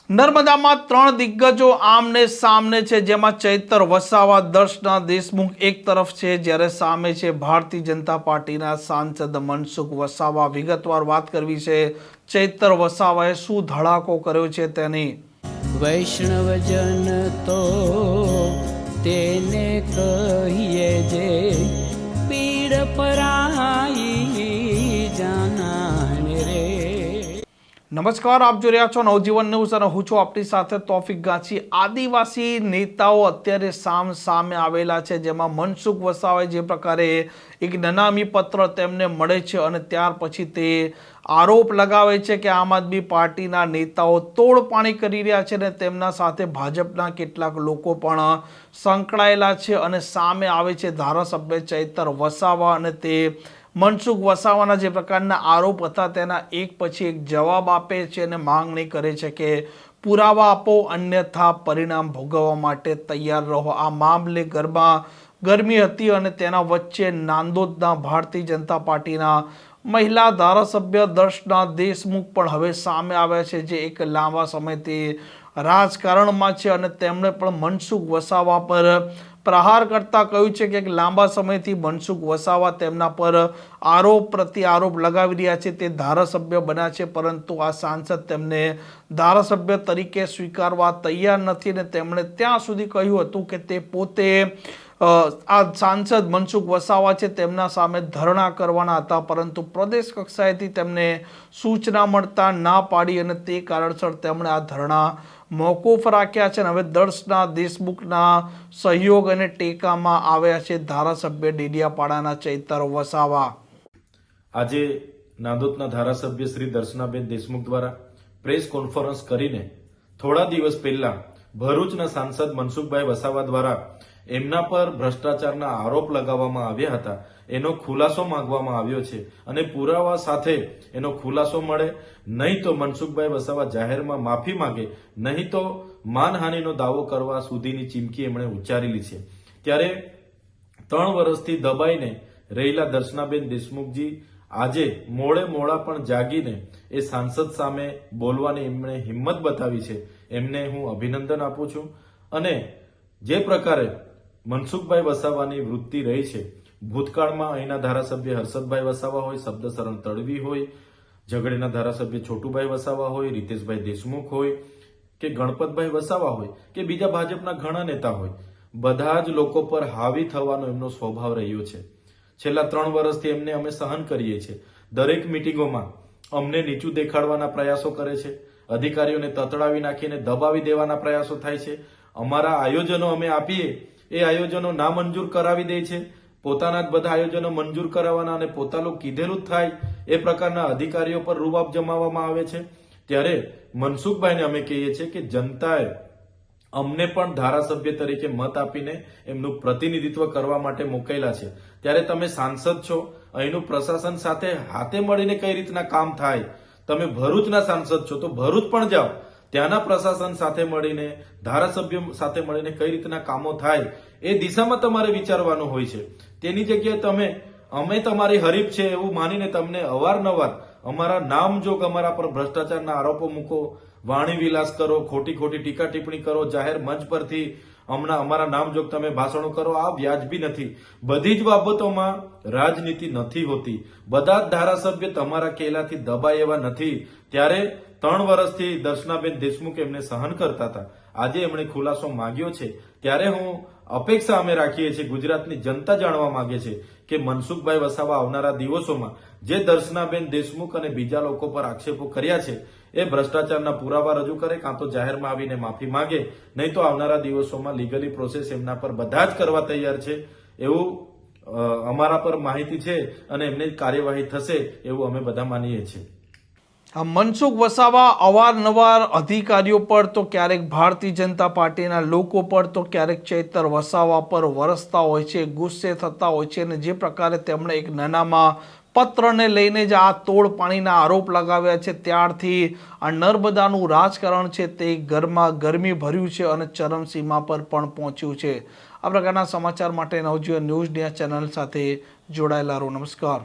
નર્મદામાં 3 દિગ્ગજો આમને સામને છે, જેમાં ચૈતર વસાવા, દર્શના દેશમુખ એક તરફ છે, જ્યારે સામે છે ભારતીય જનતા પાર્ટીના સાંસદ મનસુખ વસાવા. વિગતવાર વાત કરવી છે, ચૈતર વસાવાએ શું ધડાકો કર્યો છે તેની. વૈષ્ણવજન તો તેને કહીએ જે પીડ પરાઈ જાનાને રે. નમસ્કાર, આપ જોઈ રહ્યા છો નવજીવન ન્યૂઝ અને હું છું આપની સાથે તોફિક ગાંચી. આદિવાસી નેતાઓ અત્યારે સામે આવેલા છે, જેમાં મનસુખ વસાવાએ જે પ્રકારે એક નનામી પત્ર તેમને મળે છે અને ત્યાર પછી તે આરોપ લગાવે છે કે આમ આદમી પાર્ટીના નેતાઓ તોડપાણી કરી રહ્યા છે અને તેમના સાથે ભાજપના કેટલાક લોકો પણ સંકળાયેલા છે. અને સામે આવે છે ધારાસભ્ય ચૈતર વસાવા અને તે મનસુખ વસાવાના જે પ્રકારના આરોપ હતા તેના એક પછી એક જવાબ આપે છે અને માંગણી કરે છે કે પુરાવા આપો, અન્યથા પરિણામ ભોગવવા માટે તૈયાર રહો. આ મામલે ગરમી હતી અને તેના વચ્ચે નાંદોદના ભારતીય જનતા પાર્ટીના મહિલા ધારાસભ્ય દર્શના દેશમુખ પણ હવે સામે આવ્યા છે, જે એક લાંબા સમયથી રાજકારણમાં છે અને તેમણે પણ મનસુખ વસાવા પર પ્રહાર કરતા કહ્યું છે કે લાંબા સમયથી મનસુખ વસાવા તેમના પર આરોપ પ્રતિ આરોપ લગાવી રહ્યા છે. તે ધારાસભ્ય બન્યા છે, પરંતુ આ સાંસદ તેમને ધારાસભ્ય તરીકે સ્વીકારવા તૈયાર નથી અને તેમણે ત્યાં સુધી કહ્યું હતું કે તે પોતે આ સાંસદ મનસુખ વસાવા છે તેમના સામે ધરણા કરવાના હતા, પરંતુ પ્રદેશ કક્ષાએથી તેમને સૂચના મળતા ના પાડી અને તે કારણસર તેમણે આ ધરણા મોકૂફ રાખ્યા છે. અને હવે દર્શના દેશમુખના સહયોગ અને ટેકામાં આવ્યા છે ધારાસભ્ય ડેડિયાપાડાના ચૈતર વસાવા. આજે નાંદોદના ધારાસભ્ય શ્રી દર્શનાબેન દેશમુખ દ્વારા પ્રેસ કોન્ફરન્સ કરીને થોડા દિવસ પહેલા ભરૂચના સાંસદ મનસુખભાઈ વસાવા દ્વારા એમના પર ભ્રષ્ટાચારના આરોપ લગાવવામાં આવ્યા હતા, એનો ખુલાસો માંગવામાં આવ્યો છે અને પુરાવા સાથે એનો ખુલાસો મળે, નહીં તો મનસુખભાઈ વસાવા જાહેરમાં માફી માંગે, નહીં તો માનહાનિનો દાવો કરવા સુધીની ચીમકી એમણે ઉચ્ચારેલી છે. ત્યારે 3 વર્ષથી દબાઈને રહેલા દર્શનાબેન દેશમુખજી આજે મોડા પણ જાગીને એ સાંસદ સામે બોલવાની એમણે હિંમત બતાવી છે. એમને હું અભિનંદન આપું છું. અને જે પ્રકારે મનસુખભાઈ વસાવાની વૃત્તિ રહી છે, ભૂતકાળમાં અહીંના ધારાસભ્ય હર્ષદભાઈ વસાવા હોય, શબ્દશરણ તડવી હોય, ઝઘડેના ધારાસભ્ય છોટુભાઈ વસાવા હોય, રીતેશભાઈ દેશમુખ હોય કે ગણપતભાઈ વસાવા હોય કે બીજા ભાજપના ઘણા નેતા હોય, બધા જ લોકો પર હાવી થવાનો એમનો સ્વભાવ રહ્યો છે. છેલ્લા 3 વર્ષથી એમને અમે સહન કરીએ છીએ. દરેક મિટિંગોમાં અમને નીચું દેખાડવાના પ્રયાસો કરે છે, અધિકારીઓને તતડાવી નાખીને દબાવી દેવાના પ્રયાસો થાય છે. અમારા આયોજનો અમે આપીએ એ આયોજનો નામંજૂર કરાવી દે છે. પોતાના જ બધા આયોજનો મંજૂર કરાવવાના અને પોતાનું કીધેલું જ થાય એ પ્રકારના અધિકારીઓ પર રૂબાબ જમાવવામાં આવે છે. ત્યારે મનસુખભાઈને અમે કહીએ છીએ કે જનતાએ અમને પણ ધારાસભ્ય તરીકે મત આપીને એમનું પ્રતિનિધિત્વ કરવા માટે મોકલેલા છે. ત્યારે તમે સાંસદ છો, અહીંનું પ્રશાસન સાથે હાથે મળીને કઈ રીતના કામ થાય. તમે ભરૂચના સાંસદ છો તો ભરૂચ પણ જાઓ, ત્યાંના પ્રશાસન સાથે મળીને, ધારાસભ્યો સાથે મળીને કઈ રીતના કામો થાય એ દિશામાં તમારે વિચારવાનું હોય છે. તેની જગ્યાએ અમે તમારી હરીફ છે એવું માનીને તમને અવારનવાર અમારા નામજોગ અમારા પર ભ્રષ્ટાચારના આરોપો મૂકો, વાણી વિલાસ કરો, ખોટી ટીકા ટિપ્પણી કરો, જાહેર મંચ પરથી હમણાં અમારા નામજોગ તમે ભાષણો કરો. આ વ્યાજબી નથી. બધી જ બાબતોમાં રાજનીતિ નથી હોતી. બધા જ ધારાસભ્ય તમારા કેલાથી દબાય એવા નથી. ત્યારે 3 વર્ષથી દર્શનાબેન દેશમુખ એમને સહન કરતા હતા. આજે એમણે ખુલાસો માંગ્યો છે. ત્યારે હું અપેક્ષા અમે રાખીએ છીએ, ગુજરાતની જનતા જાણવા માંગે છે કે મનસુખભાઈ વસાવા આવનારા દિવસોમાં જે દર્શનાબેન દેશમુખ અને બીજા લોકો પર આક્ષેપો કર્યા છે એ ભ્રષ્ટાચારના પુરાવા રજૂ કરે, કાં તો જાહેરમાં આવીને માફી માંગે, નહીં તો આવનારા દિવસોમાં લીગલી પ્રોસેસ એમના પર બધા જ કરવા તૈયાર છે એવું અમારા પર માહિતી છે અને એમની કાર્યવાહી થશે એવું અમે બધા માનીએ છીએ. મનસુખ વસાવા અવારનવાર અધિકારીઓ પર તો ક્યારેક ભારતીય જનતા પાર્ટીના લોકો પર તો ક્યારેક ચૈતર વસાવા પર વરસતા હોય છે, ગુસ્સે થતા હોય છે. અને જે પ્રકારે તેમણે એક નાનામાં પત્રને લઈને જ આ તોડ પાણીના આરોપ લગાવ્યા છે, ત્યારથી આ નર્મદાનું રાજકારણ છે તે ગરમી ભર્યું છે અને ચરમસીમા પર પણ પહોંચ્યું છે. આ પ્રકારના સમાચાર માટે નવજીવન ન્યૂઝની ચેનલ સાથે જોડાયેલા રહો. નમસ્કાર.